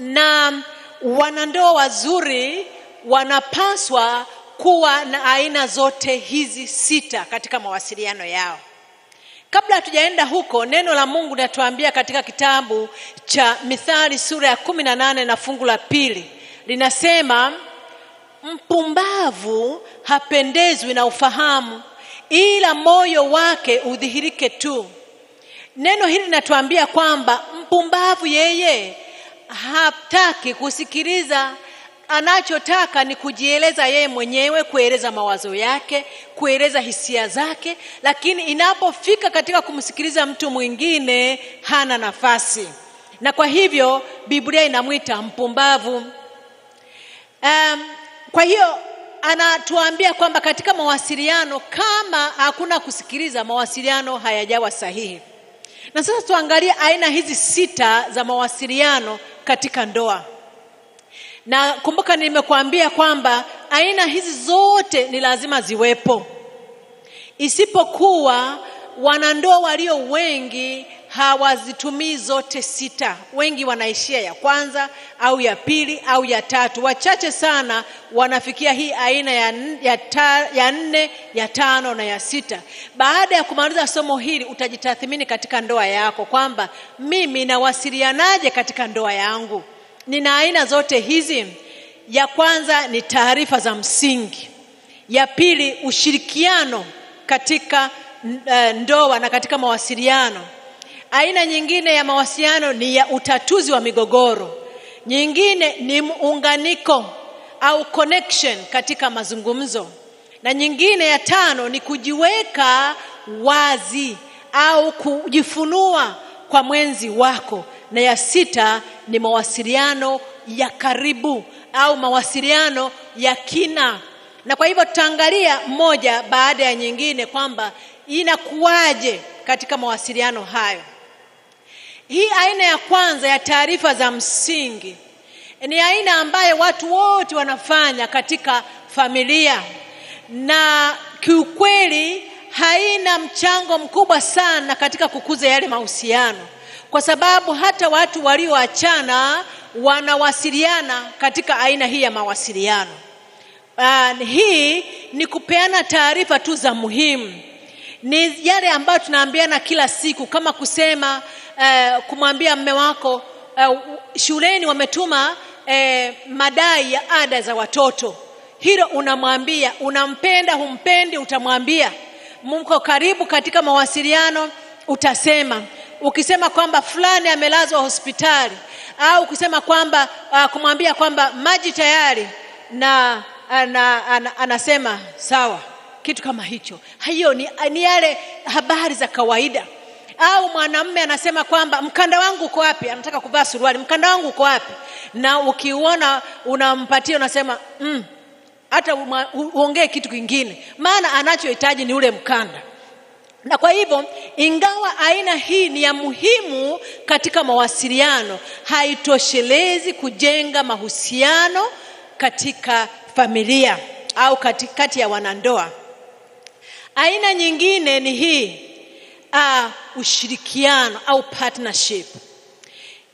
Na wanandoa wazuri wanapaswa kuwa na aina zote hizi 6 katika mawasiliano yao. Kabla hatujaenda huko, neno la Mungu linatuambia katika kitabu cha Mithali sura ya 18 na fungu la 2. Linasema, mpumbavu hapendezwi na ufahamu, ila moyo wake udhihirike tu. Neno hili linatuambia kwamba mpumbavu yeye hataki kusikiliza. Anachotaka ni kujieleza yeye mwenyewe, kueleza mawazo yake, kueleza hisia zake, lakini inapofika katika kumsikiliza mtu mwingine hana nafasi. Na kwa hivyo Biblia inamuita mpumbavu. Kwa hiyo anatuambia kwamba katika mawasiliano, kama hakuna kusikiliza, mawasiliano hayajawa sahihi. Na sasa tuangalie aina hizi 6 za mawasiliano katika ndoa. Na kumbuka nimekuambia kwamba aina hizi zote ni lazima ziwepo. Isipokuwa wanandoa walio wengi hawazitumii zote 6. Wengi wanaishia ya kwanza au ya pili au ya tatu. Wachache sana wanafikia hii aina ya 4, ya 5 na ya 6. Baada ya kumaliza somo hili utajitathmini katika ndoa yako kwamba mimi nawasilianaje katika ndoa yangu. Nina aina zote hizi. Ya kwanza ni taarifa za msingi. Ya pili, ushirikiano katika ndoa na katika mawasiliano. Aina nyingine ya mawasiliano ni ya utatuzi wa migogoro. Nyingine ni muunganiko au connection katika mazungumzo. Na nyingine ya 5 ni kujiweka wazi au kujifunua kwa mwenzi wako. Na ya 6 ni mawasiliano ya karibu au mawasiliano ya kina. Na kwa hivyo tutaangalia moja baada ya nyingine kwamba inakuwaje katika mawasiliano hayo. Hii aina ya kwanza ya taarifa za msingi ni aina ambayo watu wote wanafanya katika familia, na kiukweli haina mchango mkubwa sana katika kukuza yale mahusiano, kwa sababu hata watu walioachana wanawasiliana katika aina hii ya mawasiliano. Hii ni kupeana taarifa tu za muhimu. Ni yale ambayo tunaambiana kila siku, kama kusema kumwambia mume wako shuleni wametuma madai ya ada za watoto. Hilo unamwambia. Unampenda humpendi utamwambia. Mko karibu katika mawasiliano utasema. Ukisema kwamba fulani amelazwa hospitali, au kusema kwamba kumwambia kwamba maji tayari, na anasema sawa, kitu kama hicho. Hiyo ni yale habari za kawaida. Au mwanamume anasema kwamba mkanda wangu uko wapi? Anataka kuvaa suruali, mkanda wangu uko wapi? Na ukiona unampatia unasema hata uongee kitu kingine, maana anachohitaji ni ule mkanda. Na kwa hivyo ingawa aina hii ni ya muhimu katika mawasiliano, haitoshelezi kujenga mahusiano katika familia au katikati ya wanandoa. Aina nyingine ni hii ushirikiano au partnership.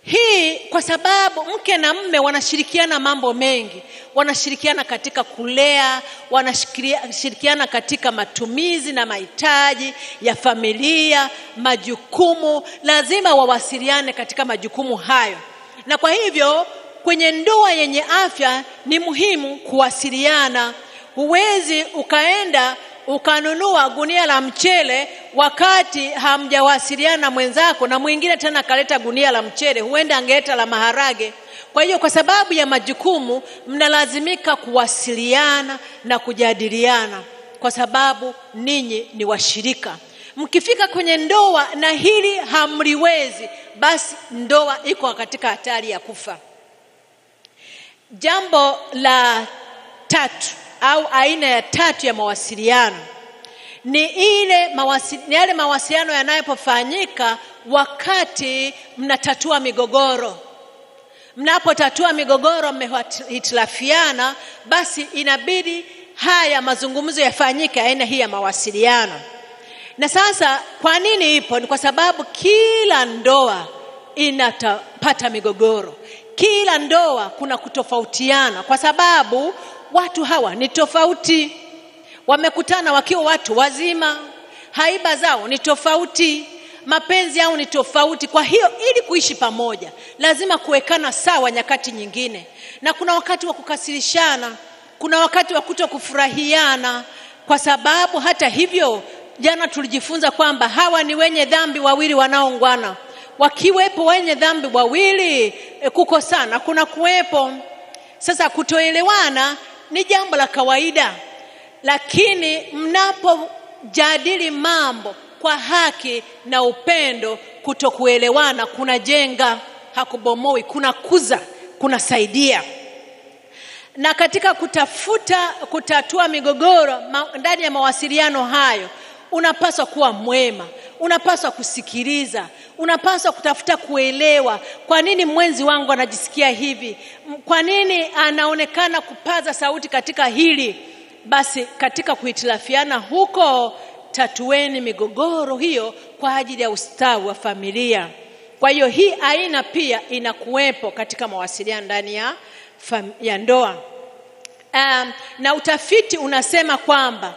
Hii kwa sababu mke na mume wanashirikiana mambo mengi. Wanashirikiana katika kulea, wanashirikiana katika matumizi na mahitaji ya familia, majukumu. Lazima wawasiliane katika majukumu hayo. Na kwa hivyo kwenye ndoa yenye afya ni muhimu kuwasiliana. Huwezi ukaenda ukanunua gunia la mchele wakati hamjawasiliana mwenzako, na mwingine tena kaleta gunia la mchele, huenda angeleta la maharage. Kwa hiyo kwa sababu ya majukumu mnalazimika kuwasiliana na kujadiliana, kwa sababu ninyi ni washirika. Mkifika kwenye ndoa na hili hamliwezi, basi ndoa iko katika hatari ya kufa. Jambo la 3 au aina ya 3 ya mawasiliano ni yale mawasiliano yanayofanyika wakati mnatatua migogoro. Mnapotatua migogoro, mmehitilafiana, basi inabidi haya mazungumzo yafanyike, aina hii ya mawasiliano. Na sasa kwa nini ipo? Ni kwa sababu kila ndoa inapata migogoro. Kila ndoa kuna kutofautiana kwa sababu watu hawa ni tofauti. Wamekutana wakiwa watu wazima, haiba zao ni tofauti, mapenzi yao ni tofauti. Kwa hiyo ili kuishi pamoja lazima kuwekana sawa nyakati nyingine. Na kuna wakati wa kukasirishana, kuna wakati wa kutokufurahiana. Kwa sababu hata hivyo, jana tulijifunza kwamba hawa ni wenye dhambi wawili wanaoungana. Wakiwepo wenye dhambi wawili, kukosana kuna kuwepo. Sasa kutoelewana ni jambo la kawaida, lakini mnapojadili mambo kwa haki na upendo, kutokuelewana kuna jenga, hakubomoi, kuna kuza, kuna saidia. Na katika kutatua migogoro ndani ya mawasiliano hayo, unapaswa kuwa mwema, unapaswa kusikiliza, unapaswa kutafuta kuelewa kwa nini mwenzi wangu anajisikia hivi, kwa nini anaonekana kupaza sauti katika hili. Basi katika kuhitilafiana huko, tatueni migogoro hiyo kwa ajili ya ustawi wa familia. Kwa hiyo hii aina pia inakuwepo katika mawasiliano ndani ya ndoa. Na utafiti unasema kwamba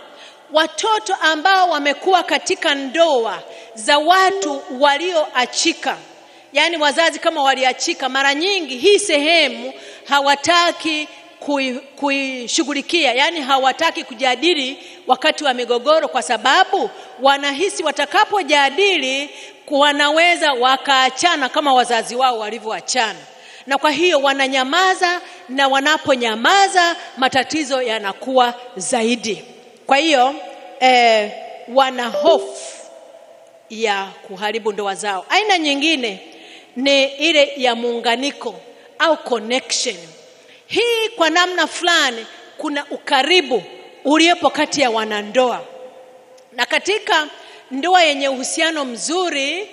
watoto ambao wamekuwa katika ndoa za watu walioachika, yani wazazi kama waliachika, mara nyingi hii sehemu hawataki kuishughulikia, yani hawataki kujadili wakati wa migogoro, kwa sababu wanahisi watakapojadili wanaweza wakaachana kama wazazi wao walivyoachana. Na kwa hiyo wananyamaza, na wanaponyamaza matatizo yanakuwa zaidi. Kwa hiyo wana hofu ya kuharibu ndoa zao. Aina nyingine ni ile ya muunganiko au connection. Hii kwa namna fulani kuna ukaribu uliopo kati ya wanandoa. Na katika ndoa yenye uhusiano mzuri,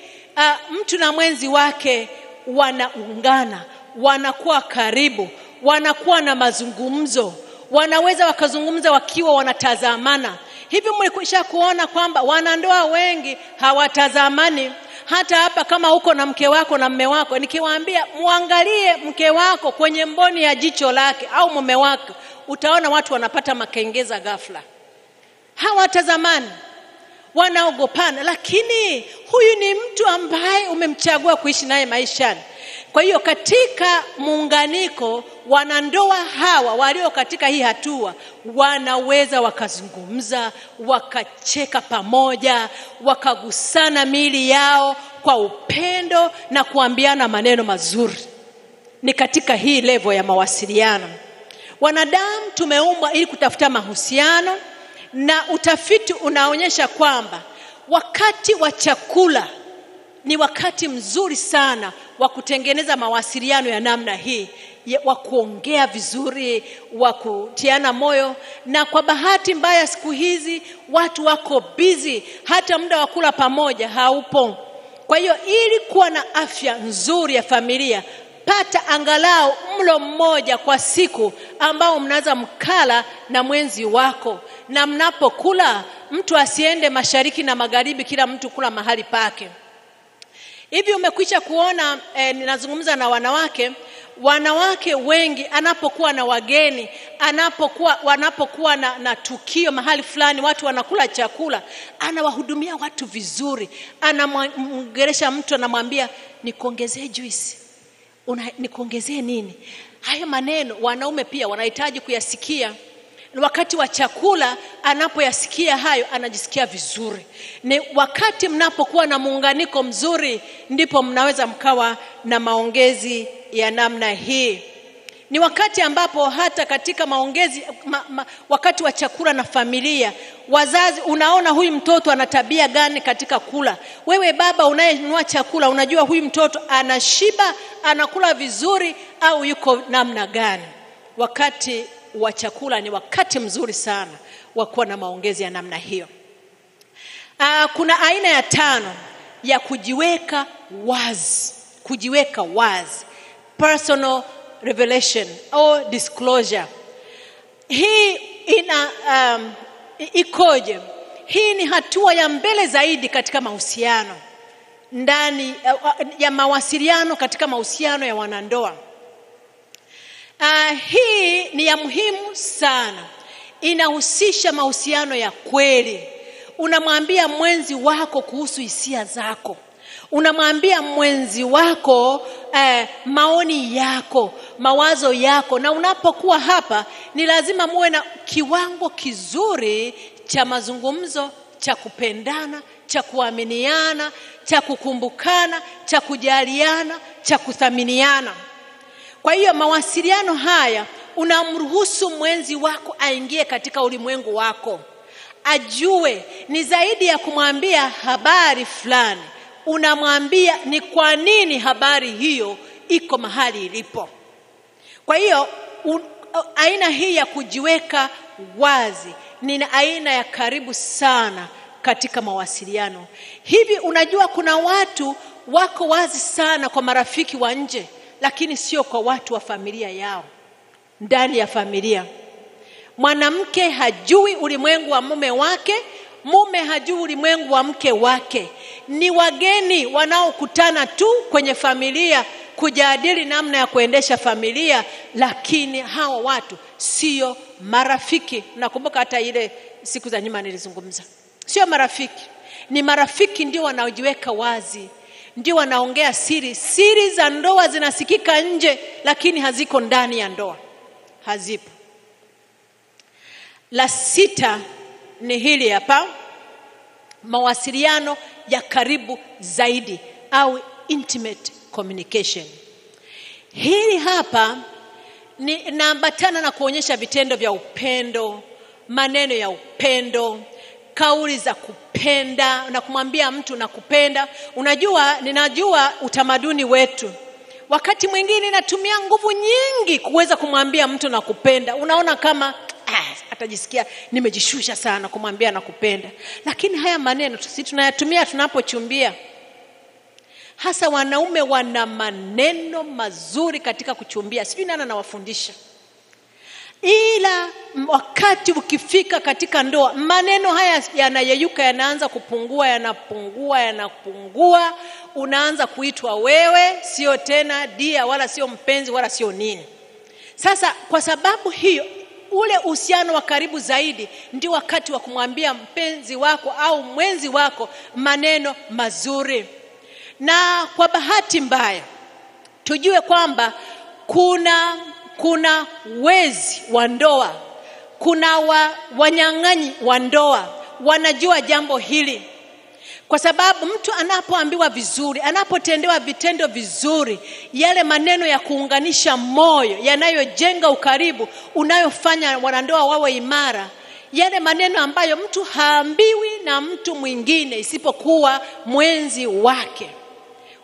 mtu na mwenzi wake wanaungana, wanakuwa karibu, wanakuwa na mazungumzo, wanaweza wakazungumza wakiwa wanatazamana. Hivi mlikwisha kuona kwamba wanandoa wengi hawatazamani? Hata hapa kama uko na mke wako na mume wako, nikiwaambia muangalie mke wako kwenye mboni ya jicho lake au mume wako, utaona watu wanapata makengeza ghafla. Hawatazamani, wanaogopana, lakini huyu ni mtu ambaye umemchagua kuishi naye maishani. Kwa hiyo katika muunganiko, wanandoa hawa walio katika hii hatua wanaweza wakazungumza, wakacheka pamoja, wakagusana miili yao kwa upendo na kuambiana maneno mazuri. Ni katika hii level ya mawasiliano. Wanadamu tumeumbwa ili kutafuta mahusiano, na utafiti unaonyesha kwamba wakati wa chakula ni wakati mzuri sana wa kutengeneza mawasiliano ya namna hii, wa kuongea vizuri, wa kutiana moyo. Na kwa bahati mbaya siku hizi watu wako busy, hata muda wa kula pamoja haupo. Kwa hiyo ili kuwa na afya nzuri ya familia, pata angalau mlo mmoja kwa siku ambao mnaweza mkala na mwenzi wako. Na mnapokula, mtu asiende mashariki na magharibi, kila mtu kula mahali pake. Hivi umekwisha kuona, ninazungumza na wanawake wengi, anapokuwa na wageni, wanapokuwa na tukio mahali fulani, watu wanakula chakula, anawahudumia watu vizuri, anamgeresha mtu, anamwambia nikuongezee juice, nikuongezee nini. Haya maneno wanaume pia wanahitaji kuyasikia. Wakati wa chakula anapoyasikia hayo, anajisikia vizuri. Ni wakati mnapokuwa na muunganiko mzuri, ndipo mnaweza mkawa na maongezi ya namna hii. Ni wakati ambapo hata katika maongezi wakati wa chakula na familia, wazazi, unaona huyu mtoto ana tabia gani katika kula. Wewe baba unayenunua chakula, unajua huyu mtoto anashiba, anakula vizuri au yuko namna gani. Wakati wa chakula ni wakati mzuri sana wa kuwa na maongezi ya namna hiyo. Kuna aina ya 5 ya kujiweka wazi, personal revelation au disclosure. Hii ikoje? Hii ni hatua ya mbele zaidi katika mahusiano, ndani ya mawasiliano, katika mahusiano ya wanandoa. Hii ni ya muhimu sana. Inahusisha mahusiano ya kweli. Unamwambia mwenzi wako kuhusu hisia zako. Unamwambia mwenzi wako maoni yako, mawazo yako. Na unapokuwa hapa ni lazima muwe na kiwango kizuri cha mazungumzo, cha kupendana, cha kuaminiana, cha kukumbukana, cha kujaliana, cha kuthaminiana. Kwa hiyo mawasiliano haya unamruhusu mwenzi wako aingie katika ulimwengu wako. Ajue ni zaidi ya kumwambia habari fulani. Unamwambia ni kwa nini habari hiyo iko mahali ilipo. Kwa hiyo aina hii ya kujiweka wazi ni aina ya karibu sana katika mawasiliano. Hivi unajua kuna watu wako wazi sana kwa marafiki wa nje, lakini sio kwa watu wa familia yao. Ndani ya familia, mwanamke hajui ulimwengu wa mume wake, mume hajui ulimwengu wa mke wake. Ni wageni wanaokutana tu kwenye familia kujadili namna ya kuendesha familia, lakini hawa watu sio marafiki. Nakumbuka hata ile siku za nyuma nilizungumza. Sio marafiki. Ni marafiki ndio wanaojiweka wazi. Ndio wanaongea siri. Siri za ndoa zinasikika nje, lakini haziko ndani ya ndoa. Hazipo. La 6 ni hili hapa. Mawasiliano ya karibu zaidi au intimate communication. Hili hapa ni inaambatana na kuonyesha vitendo vya upendo, maneno ya upendo, kauli za kupenda na kumwambia mtu nakupenda. Ninajua utamaduni wetu. Wakati mwingine natumia nguvu nyingi kuweza kumwambia mtu nakupenda. Unaona kama atajisikia nimejishusha sana kumwambia nakupenda. Lakini haya maneno sisi tunayatumia tunapochumbia. Hasa wanaume wana maneno mazuri katika kuchumbia. Sijui nani anawafundisha. Ila wakati ukifika katika ndoa, maneno haya yanayeyuka, yanaanza kupungua, yanapungua. Unaanza kuitwa wewe, sio tena dia, wala sio mpenzi, wala sio nini. Sasa kwa sababu hiyo, ule uhusiano wa karibu zaidi ndio wakati wa kumwambia mpenzi wako au mwenzi wako maneno mazuri. Na kwa bahati mbaya tujue kwamba kuna wezi wa ndoa, kuna wanyang'anyi wa ndoa wanajua jambo hili. Kwa sababu mtu anapoambiwa vizuri, anapotendewa vitendo vizuri, yale maneno ya kuunganisha moyo, yanayojenga ukaribu, unayofanya wanandoa wawe imara, yale maneno ambayo mtu haambiwi na mtu mwingine isipokuwa mwenzi wake.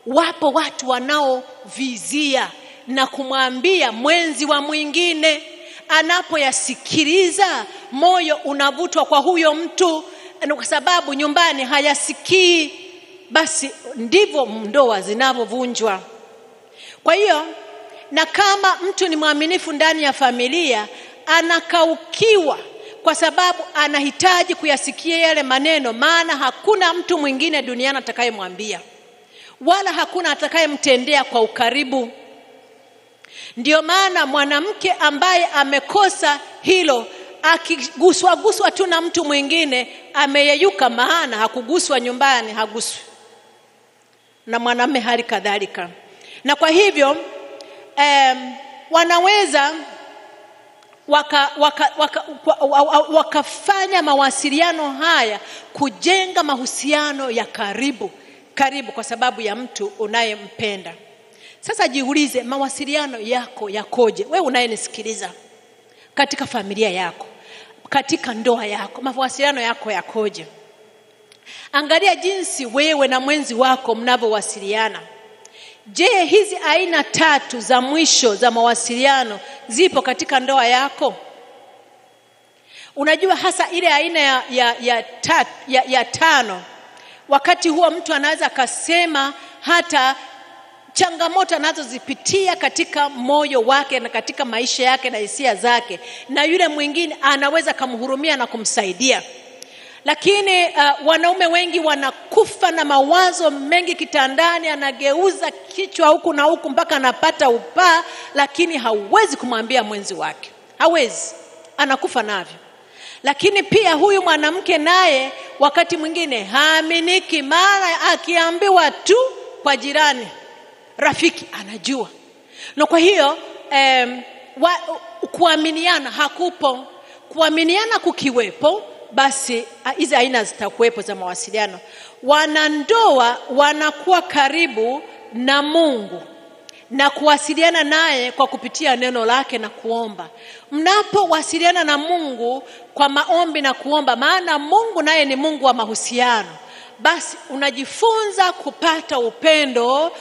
Wapo watu wanaovizia na kumwambia mwenzi wa mwingine. Anapoyasikiliza, moyo unavutwa kwa huyo mtu, kwa sababu nyumbani hayasikii. Basi ndivyo ndoa zinavovunjwa. Kwa hiyo, na kama mtu ni mwaminifu ndani ya familia, anakaukiwa kwa sababu anahitaji kuyasikia yale maneno, maana hakuna mtu mwingine duniani atakayemwambia, wala hakuna atakayemtendea kwa ukaribu. Ndio maana mwanamke ambaye amekosa hilo, akiguswa tu na mtu mwingine, ameyeyuka, maana hakuguswa nyumbani, haguswi na mwanamume hali kadhalika. Na kwa hivyo wanaweza wakafanya mawasiliano haya kujenga mahusiano ya karibu kwa sababu ya mtu unayempenda. Sasa jiulize, mawasiliano yako yakoje? Wewe unayenisikiliza, katika familia yako, katika ndoa yako, mawasiliano yako yakoje? Angalia jinsi wewe na mwenzi wako mnavyowasiliana. Je, hizi aina 3 za mwisho za mawasiliano zipo katika ndoa yako? Unajua hasa ile aina ya 5, wakati huo mtu anaweza kasema hata changamoto anazozipitia katika moyo wake na katika maisha yake na hisia zake, na yule mwingine anaweza kumhurumia na kumsaidia. Lakini wanaume wengi wanakufa na mawazo mengi kitandani, anageuza kichwa huku na huku mpaka anapata upaa, lakini hawezi kumwambia mwenzi wake. Hawezi. Anakufa navyo. Lakini pia huyu mwanamke naye wakati mwingine haaminiki, mara akiambiwa tu kwa jirani, rafiki anajua. Na kwa hiyo kuaminiana hakupo. Kuaminiana kukiwepo, basi hizi aina zitakuwepo za mawasiliano. Wanandoa wanakuwa karibu na Mungu na kuwasiliana naye kwa kupitia neno lake na kuomba. Mnapowasiliana na Mungu kwa maombi na kuomba, maana Mungu naye ni Mungu wa mahusiano, basi unajifunza kupata upendo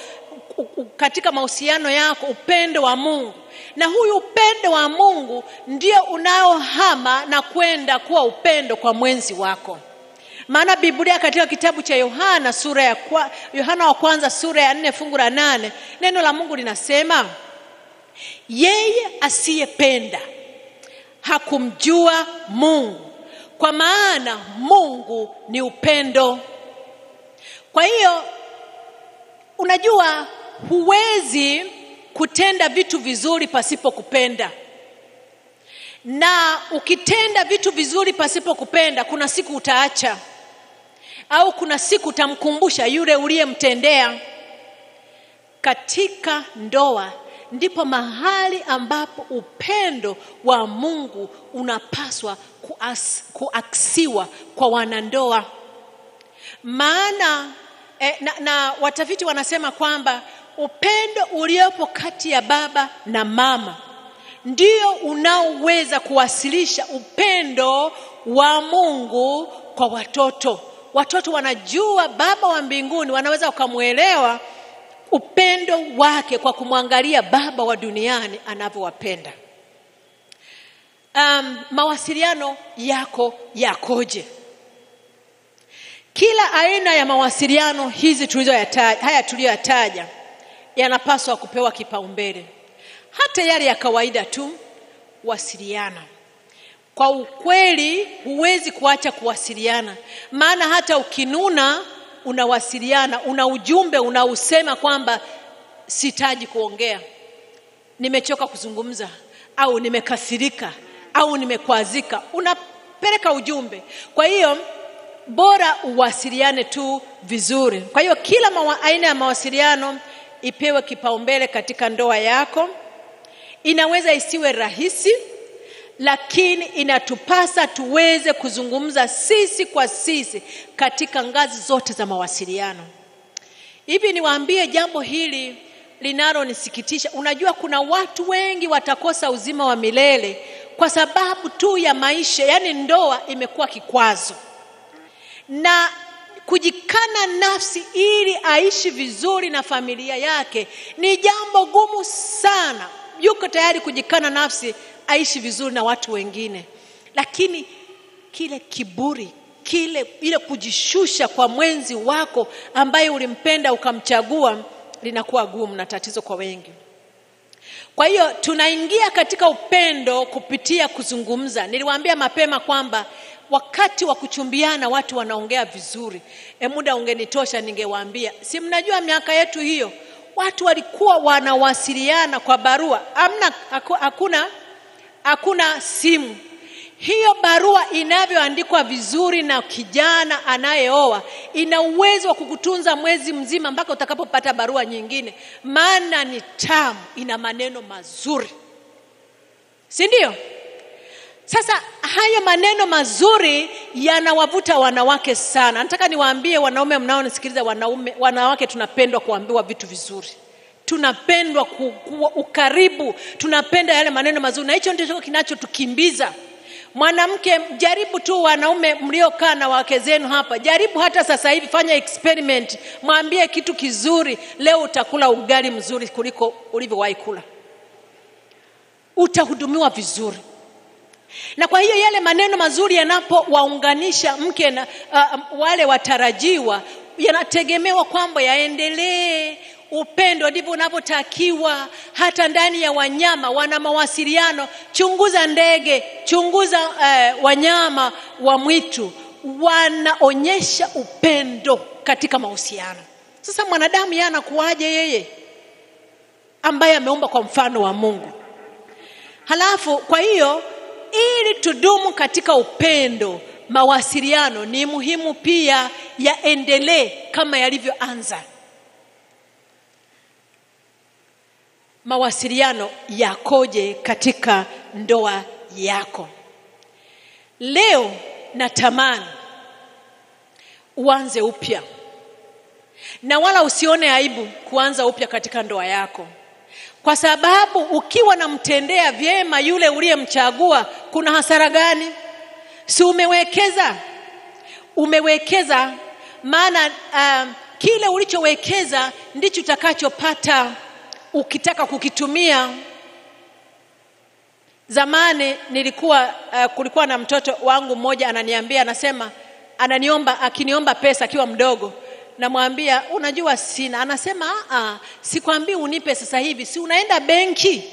katika mahusiano yako, upendo wa Mungu. Na huyu upendo wa Mungu ndio unaohama na kwenda kuwa upendo kwa mwenzi wako. Maana Biblia katika kitabu cha Yohana wa kwanza sura ya 4 fungu la 8, neno la Mungu linasema, yeye asiyependa hakumjua Mungu, kwa maana Mungu ni upendo. Kwa hiyo unajua, huwezi kutenda vitu vizuri pasipo kupenda. Na ukitenda vitu vizuri pasipo kupenda, kuna siku utaacha, au kuna siku utamkumbusha yule uliyemtendea. Katika ndoa ndipo mahali ambapo upendo wa Mungu unapaswa kuaksiwa kwa wanandoa. Maana na watafiti wanasema kwamba upendo uliopo kati ya baba na mama ndio unaoweza kuwasilisha upendo wa Mungu kwa watoto. Watoto wanajua baba wa mbinguni, wanaweza kumuelewa upendo wake kwa kumwangalia baba wa duniani anavyowapenda. Mawasiliano yako yakoje? Kila aina ya mawasiliano hizi tuliyoyataja yanapaswa kupewa kipaumbele. Hata yale ya kawaida tu, wasiliana. Kwa ukweli huwezi kuacha kuwasiliana. Maana hata ukinuna unawasiliana, una ujumbe unausema kwamba sitaji kuongea, nimechoka kuzungumza, au nimekasirika, au nimekwazika, unapeleka ujumbe. Kwa hiyo bora uwasiliane tu vizuri. Kwa hiyo kila aina ya mawasiliano ipewe kipaumbele katika ndoa yako. Inaweza isiwe rahisi, lakini inatupasa tuweze kuzungumza sisi kwa sisi katika ngazi zote za mawasiliano. Hivi niwaambie jambo hili linalonisikitisha. Unajua kuna watu wengi watakosa uzima wa milele kwa sababu tu ya maisha, yani ndoa imekuwa kikwazo. Na kujikana nafsi ili aishi vizuri na familia yake ni jambo gumu sana. Yuko tayari kujikana nafsi aishi vizuri na watu wengine, lakini kile kiburi, ile kujishusha kwa mwenzi wako ambaye ulimpenda ukamchagua, linakuwa gumu na tatizo kwa wengi. Kwa hiyo tunaingia katika upendo kupitia kuzungumza. Niliwaambia mapema kwamba wakati wa kuchumbiana watu wanaongea vizuri. Muda ungenitosha ningewaambia. Si mnajua miaka yetu hiyo watu walikuwa wanawasiliana kwa barua. Hakuna simu. Hiyo barua inavyoandikwa vizuri na kijana anayeoa ina uwezo wa kukutunza mwezi mzima mpaka utakapopata barua nyingine. Maana ni tamu, ina maneno mazuri. Si ndio? Sasa haya maneno mazuri yanawavuta wanawake sana. Nataka niwaambie wanaume mnaonisikiliza, wanawake tunapendwa kuambiwa vitu vizuri. Tunapendwa ukaribu, tunapenda yale maneno mazuri, na hicho ndicho kinachotukimbiza. Mwanamke, jaribu tu, wanaume mliokaa na wake zenu hapa, jaribu hata sasa hivi, fanya experiment, mwambie kitu kizuri, leo utakula ugali mzuri kuliko ulivyowahi kula. Utahudumiwa vizuri. Na kwa hiyo yale maneno mazuri yanapowaunganisha mke na wale watarajiwa, yanategemewa kwamba yaendelee. Upendo ndivyo unavyotakiwa hata ndani ya wanyama. Wana mawasiliano. Chunguza ndege, chunguza wanyama wa mwitu. wanaonyesha upendo katika mahusiano. Sasa mwanadamu yeye anakuaje yeye ambaye ameumba kwa mfano wa Mungu? Halafu kwa hiyo ili tudumu katika upendo, mawasiliano ni muhimu pia yaendelee kama yalivyoanza. Mawasiliano yakoje katika ndoa yako? Leo natamani uanze upya, na wala usione aibu kuanza upya katika ndoa yako, kwa sababu ukiwa namtendea vyema yule uliyemchagua, kuna hasara gani? Si umewekeza, maana kile ulichowekeza ndicho utakachopata ukitaka kukitumia. Zamani kulikuwa na mtoto wangu mmoja anasema akiniomba pesa akiwa mdogo, namwambia unajua sina. Anasema sikwambii unipe sasa hivi, si unaenda benki.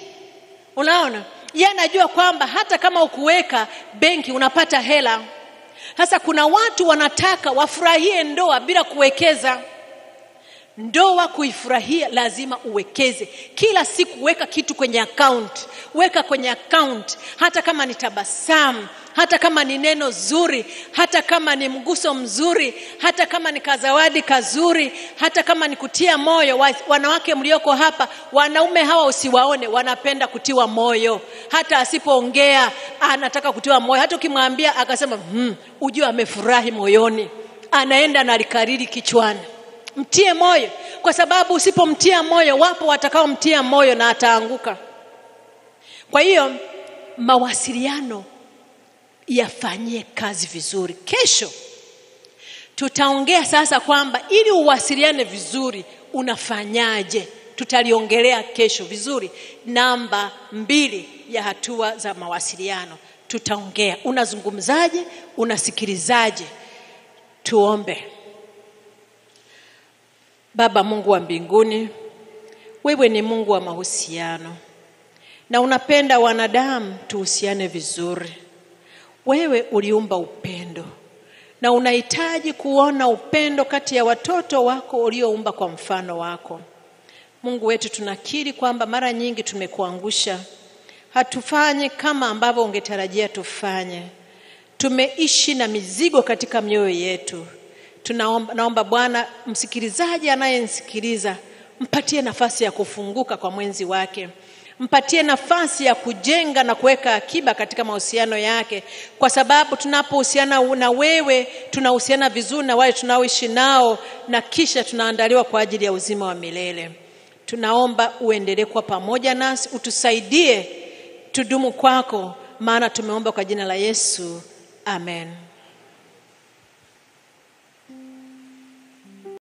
Unaona, yeye anajua kwamba hata kama ukuweka benki unapata hela. Sasa kuna watu wanataka wafurahie ndoa bila kuwekeza. Ndoa kuifurahia lazima uwekeze. Kila siku weka kitu kwenye account, hata kama ni tabasamu, hata kama ni neno zuri, hata kama ni mguso mzuri, hata kama ni kazawadi kazuri, hata kama ni kutia moyo. Wanawake mlioko hapa, wanaume hawa usiwaone, wanapenda kutiwa moyo. Hata asipoongea anataka kutiwa moyo. Hata ukimwambia akasema ujue amefurahi moyoni, anaenda na likariri kichwani. Mtie moyo, kwa sababu usipomtia moyo wapo watakaomtia moyo na ataanguka. Kwa hiyo mawasiliano yafanyie kazi vizuri. Kesho tutaongea sasa kwamba ili uwasiliane vizuri unafanyaje. Tutaliongelea kesho vizuri. Namba 2 ya hatua za mawasiliano tutaongea. Unazungumzaje? Unasikilizaje? Tuombe. Baba Mungu wa mbinguni, wewe ni Mungu wa mahusiano, na unapenda wanadamu tuhusiane vizuri. Wewe uliumba upendo, na unahitaji kuona upendo kati ya watoto wako ulioumba kwa mfano wako. Mungu wetu, tunakiri kwamba mara nyingi tumekuangusha. Hatufanyi kama ambavyo ungetarajia tufanye. Tumeishi na mizigo katika mioyo yetu. Naomba Bwana, msikilizaji anayenisikiliza, mpatie nafasi ya kufunguka kwa mwenzi wake. Mpatie nafasi ya kujenga na kuweka akiba katika mahusiano yake, kwa sababu tunapohusiana na wewe tunahusiana vizuri na wale tunaoishi nao, na kisha tunaandaliwa kwa ajili ya uzima wa milele. Tunaomba uendelee kuwa pamoja nasi, utusaidie tudumu kwako, maana tumeomba kwa jina la Yesu. Amen.